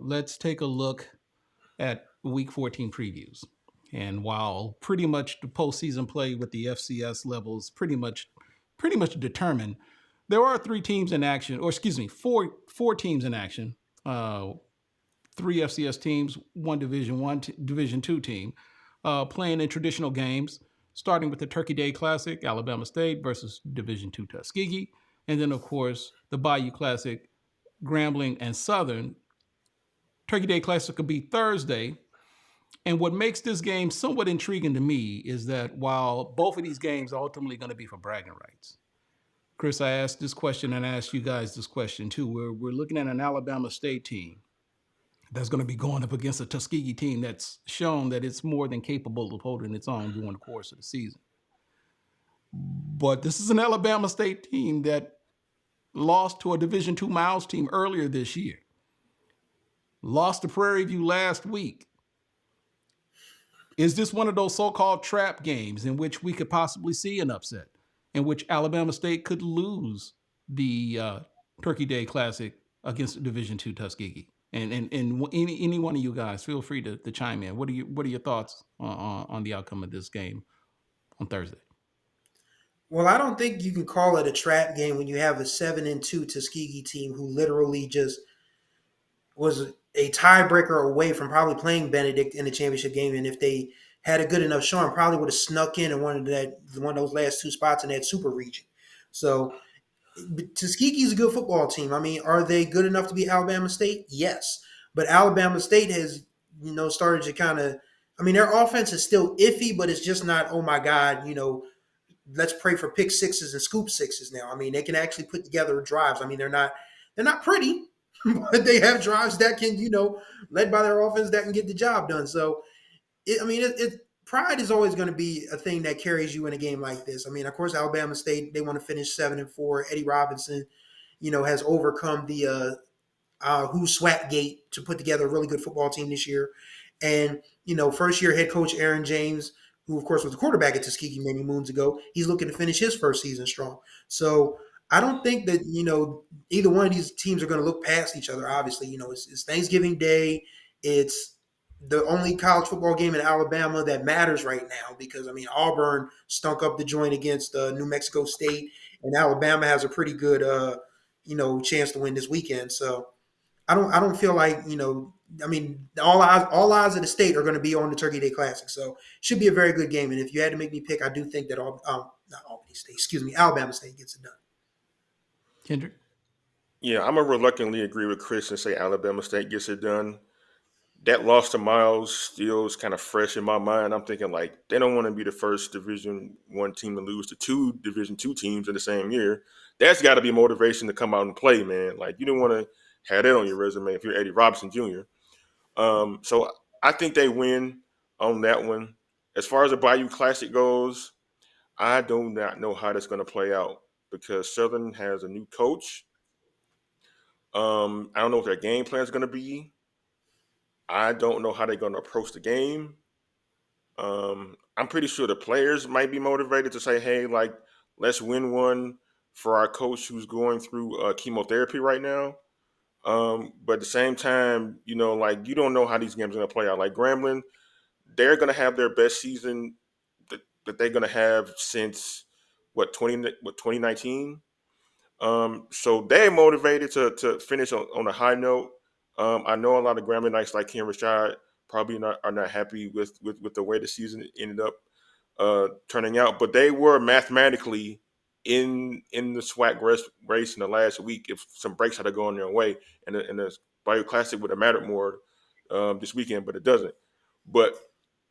let's take a look at Week 14 previews. And while pretty much the postseason play with the FCS levels pretty much determined, there are three teams in action, or excuse me, four teams in action. Three FCS teams, one Division two team, playing in traditional games, starting with the Turkey Day Classic, Alabama State versus Division two Tuskegee, and then of course the Bayou Classic, Grambling and Southern. Turkey Day Classic will be Thursday. And what makes this game somewhat intriguing to me is that while both of these games are ultimately going to be for bragging rights, Chris, I asked this question and I asked you guys this question too. We're looking at an Alabama State team that's going to be going up against a Tuskegee team that's shown that it's more than capable of holding its own during the course of the season. But this is an Alabama State team that lost to a Division II Miles team earlier this year. Lost to Prairie View last week. Is this one of those so-called trap games in which we could possibly see an upset, in which Alabama State could lose the Turkey Day Classic against Division II Tuskegee? And any one of you guys, feel free to chime in. What are your thoughts on the outcome of this game on Thursday? Well, I don't think you can call it a trap game when you have a 7-2 Tuskegee team who literally just was a tiebreaker away from probably playing Benedict in the championship game. And if they had a good enough showing, probably would have snuck in and one of those last two spots in that super region. So Tuskegee's a good football team. I mean, are they good enough to beat Alabama State? Yes. But Alabama State has, started to kind of, I mean, their offense is still iffy, but it's just not, oh my God, let's pray for pick sixes and scoop sixes now. I mean, they can actually put together drives. I mean, they're not pretty, but they have drives that can, led by their offense that can get the job done. So, pride is always going to be a thing that carries you in a game like this. I mean, of course, Alabama State, they want to finish 7-4. Eddie Robinson, has overcome the who swat gate to put together a really good football team this year. And, first year head coach Aaron James, who of course was the quarterback at Tuskegee many moons ago, he's looking to finish his first season strong. So I don't think that, either one of these teams are going to look past each other. Obviously, it's Thanksgiving Day. It's the only college football game in Alabama that matters right now because, I mean, Auburn stunk up the joint against New Mexico State, and Alabama has a pretty good, chance to win this weekend. So I don't feel like, all eyes of the state are going to be on the Turkey Day Classic. So it should be a very good game. And if you had to make me pick, I do think that Alabama State gets it done. Kendrick? Yeah, I'm going to reluctantly agree with Chris and say Alabama State gets it done. That loss to Miles still is kind of fresh in my mind. I'm thinking like they don't want to be the first Division I team to lose to two Division II teams in the same year. That's got to be motivation to come out and play, man. Like you don't want to have that on your resume if you're Eddie Robinson Jr. So I think they win on that one. As far as the Bayou Classic goes, I do not know how that's going to play out because Southern has a new coach. I don't know what their game plan is going to be. I don't know how they're going to approach the game. I'm pretty sure the players might be motivated to say, hey, like, let's win one for our coach who's going through chemotherapy right now. But at the same time, you don't know how these games are going to play out. Like Grambling, they're going to have their best season that they're going to have since, 2019? So they're motivated to finish on a high note. I know a lot of Grambling Knights like Kenn Rashad probably are not happy with the way the season ended up turning out, but they were mathematically in the SWAC race in the last week if some breaks had to go on their way, and the Bayou Classic would have mattered more this weekend, but it doesn't. But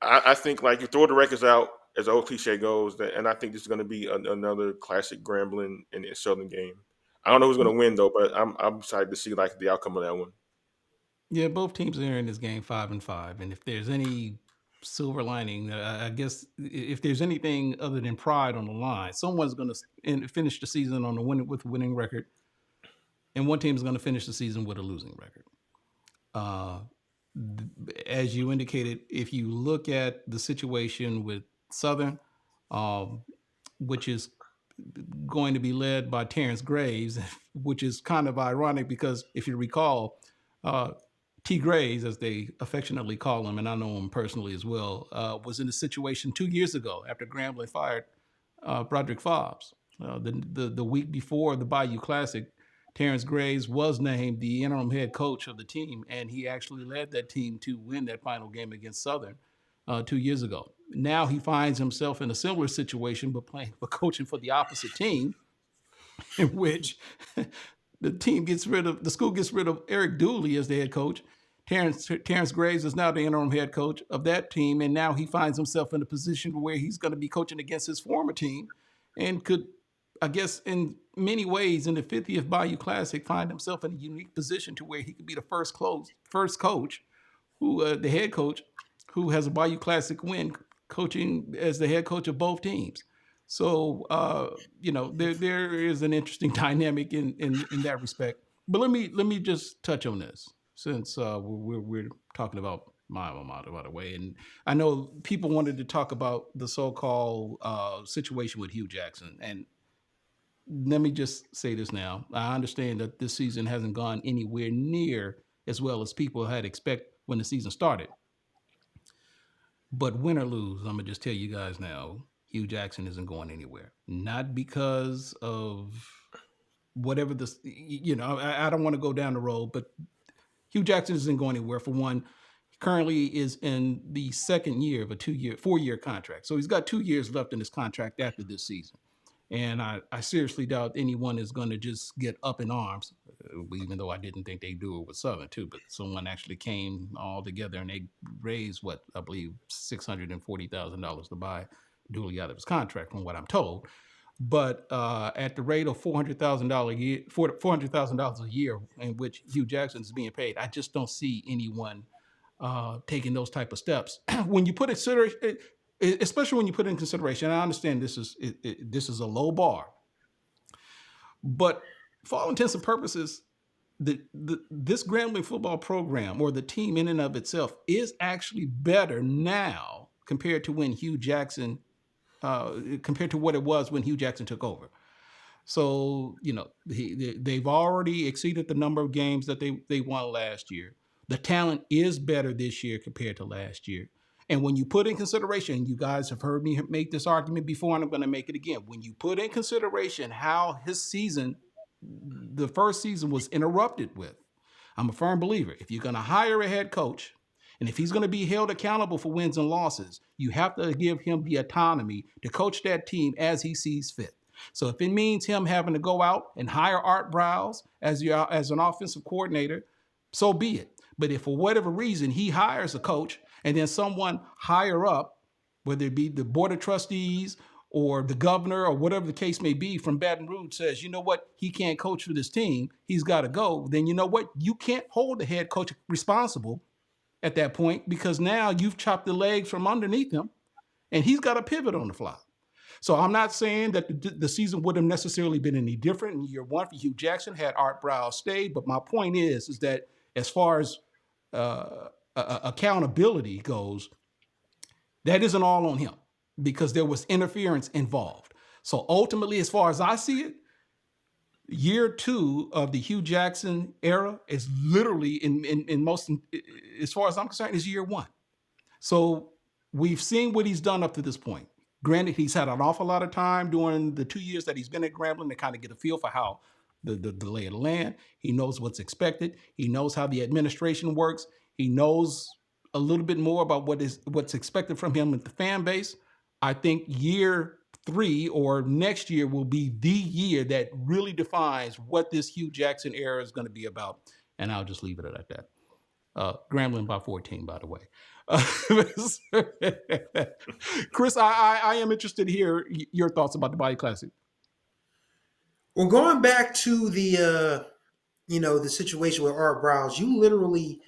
I think like you throw the records out, as the old cliche goes, and I think this is going to be another classic Grambling and Southern game. I don't know who's going to win though, but I'm excited to see like the outcome of that one. Yeah, both teams are in this game 5-5, and if there's any silver lining, I guess if there's anything other than pride on the line, someone's going to finish the season on with a winning record, and one team is going to finish the season with a losing record. As you indicated, if you look at the situation with Southern, which is going to be led by Terrence Graves, which is kind of ironic because if you recall, T. Grays, as they affectionately call him, and I know him personally as well, was in a situation 2 years ago after Grambling fired Broderick Fobbs. The week before the Bayou Classic, Terrence Graves was named the interim head coach of the team, and he actually led that team to win that final game against Southern 2 years ago. Now he finds himself in a similar situation, but coaching for the opposite team, in which the school gets rid of Eric Dooley as the head coach. Terrence Graves is now the interim head coach of that team, and now he finds himself in a position where he's going to be coaching against his former team, and could, I guess, in many ways, in the 50th Bayou Classic, find himself in a unique position to where he could be the first coach, the head coach, who has a Bayou Classic win, coaching as the head coach of both teams. So there is an interesting dynamic in that respect. But let me just touch on this, since we're talking about my alma mater, by the way, and I know people wanted to talk about the so-called situation with Hugh Jackson, and let me just say this now. I understand that this season hasn't gone anywhere near as well as people had expected when the season started. But win or lose, I'm gonna just tell you guys now, Hugh Jackson isn't going anywhere. Not because of whatever this, I don't want to go down the road, but Hugh Jackson isn't going anywhere. For one, he currently is in the second year of a 4-year contract. So he's got 2 years left in his contract after this season. And I seriously doubt anyone is going to just get up in arms, even though I didn't think they'd do it with Southern too. But someone actually came all together and they raised what I believe $640,000 to buy Dooley out of his contract, from what I'm told. But at the rate of $400,000 a year in which Hugh Jackson is being paid, I just don't see anyone taking those type of steps. When you put it, especially when you put in consideration, I understand this is a low bar, but for all intents and purposes, this Grambling football program, or the team in and of itself, is actually better now compared to when Hugh Jackson, compared to what it was when Hugh Jackson took over. So they've already exceeded the number of games that they won last year. The talent is better this year compared to last year. And when you put in consideration, you guys have heard me make this argument before, and I'm going to make it again. When you put in consideration how his season, the first season, was interrupted with, I'm a firm believer. If you're going to hire a head coach, and if he's going to be held accountable for wins and losses, you have to give him the autonomy to coach that team as he sees fit. So if it means him having to go out and hire Art Browse as an offensive coordinator, so be it. But if for whatever reason he hires a coach, and then someone higher up, whether it be the board of trustees or the governor or whatever the case may be, from Baton Rouge, says, you know what, he can't coach for this team, he's got to go, then you know what, you can't hold the head coach responsible at that point, because now you've chopped the legs from underneath him and he's got to pivot on the fly. So I'm not saying that the season would have necessarily been any different in year one for Hugh Jackson had Art Browse stayed, but my point is that as far as accountability goes, that isn't all on him, because there was interference involved. So ultimately, as far as I see it, year two of the Hugh Jackson era is literally as far as I'm concerned, is year one. So we've seen what he's done up to this point. Granted, he's had an awful lot of time during the 2 years that he's been at Grambling to kind of get a feel for how the lay of the land. He knows what's expected. He knows how the administration works. He knows a little bit more about what's expected from him with the fan base. I think year three, or next year, will be the year that really defines what this Hugh Jackson era is going to be about. And I'll just leave it at that. Grambling by 14, by the way. Chris, I am interested to hear your thoughts about the Bayou Classic. Well, going back to the situation with Art Browse, you literally,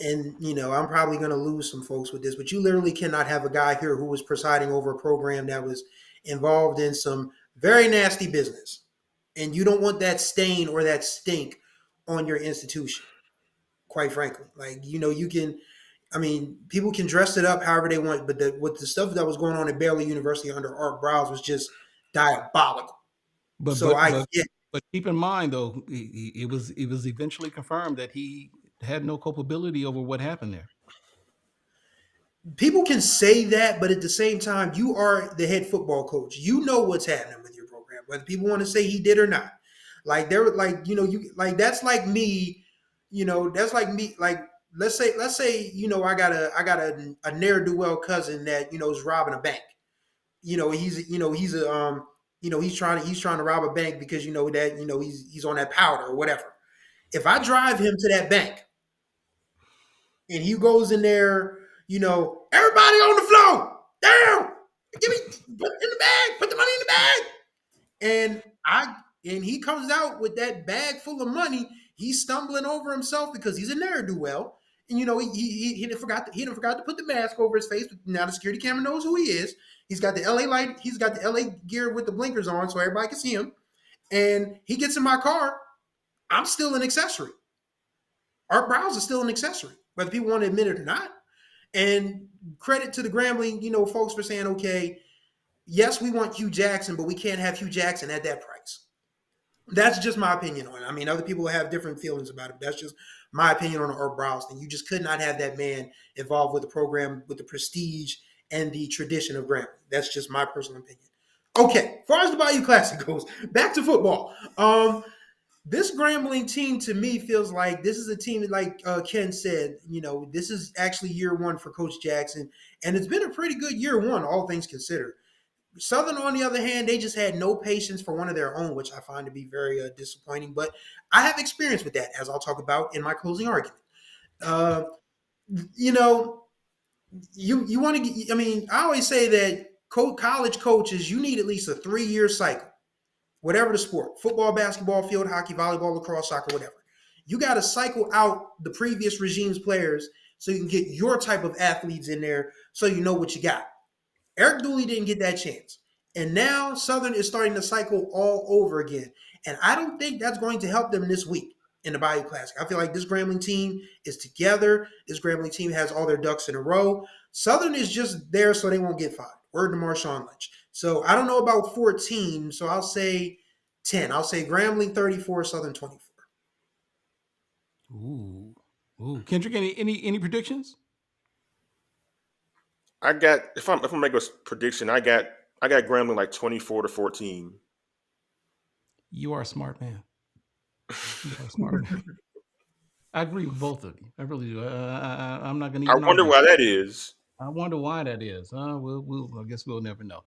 and I'm probably going to lose some folks with this, but you literally cannot have a guy here who was presiding over a program that was involved in some very nasty business, and you don't want that stain or that stink on your institution. Quite frankly, you can. I mean, people can dress it up however they want, but the stuff that was going on at Baylor University under Art Browse was just diabolical. But keep in mind, though, it was eventually confirmed that he had no culpability over what happened there. People can say that, but at the same time, you are the head football coach. You know what's happening with your program, whether people want to say he did or not. Like they're like, you like that's like me, that's like me. Like let's say, I got a ne'er do well cousin that is robbing a bank. He's trying to rob a bank because that he's on that powder or whatever. If I drive him to that bank and he goes in there, everybody on the floor, down, put in the bag, put the money in the bag, and he comes out with that bag full of money. He's stumbling over himself because he's a ne'er do well, and he didn't forgot to put the mask over his face. Now the security camera knows who he is. He's got the LA light. He's got the LA gear with the blinkers on, so everybody can see him. And he gets in my car. I'm still an accessory. Art Browse is still an accessory, whether people want to admit it or not. And credit to the Grambling, folks for saying, okay, yes, we want Hugh Jackson, but we can't have Hugh Jackson at that price. That's just my opinion on it. I mean, other people have different feelings about it. That's just my opinion on the Art Browse thing. You just could not have that man involved with the program, with the prestige and the tradition of Grambling. That's just my personal opinion. Okay, as far as the Bayou Classic goes, back to football. This Grambling team to me feels like this is a team like Ken said, this is actually year one for Coach Jackson, and it's been a pretty good year one, all things considered. Southern, on the other hand, they just had no patience for one of their own, which I find to be very disappointing. But I have experience with that, as I'll talk about in my closing argument. Uh, you know, you want to. I mean, I always say that college coaches, you need at least a 3-year cycle, whatever the sport: football, basketball, field hockey, volleyball, lacrosse, soccer, whatever. You got to cycle out the previous regime's players so you can get your type of athletes in there, so you know what you got. Eric Dooley didn't get that chance. And now Southern is starting to cycle all over again. And I don't think that's going to help them this week in the Bayou Classic. I feel like this Grambling team is together. This Grambling team has all their ducks in a row. Southern is just there so they won't get fined. Word to Marshawn Lynch. So I don't know about 14, so I'll say 10. I'll say Grambling 34, Southern 24. Ooh. Kendrick, any predictions? I got if I'm making a prediction, I got Grambling like 24-14. You are a smart man. You are a smart man. I agree with both of you. I really do. I'm not going to I even wonder argue. why that is. I wonder why that is. I guess we'll never know.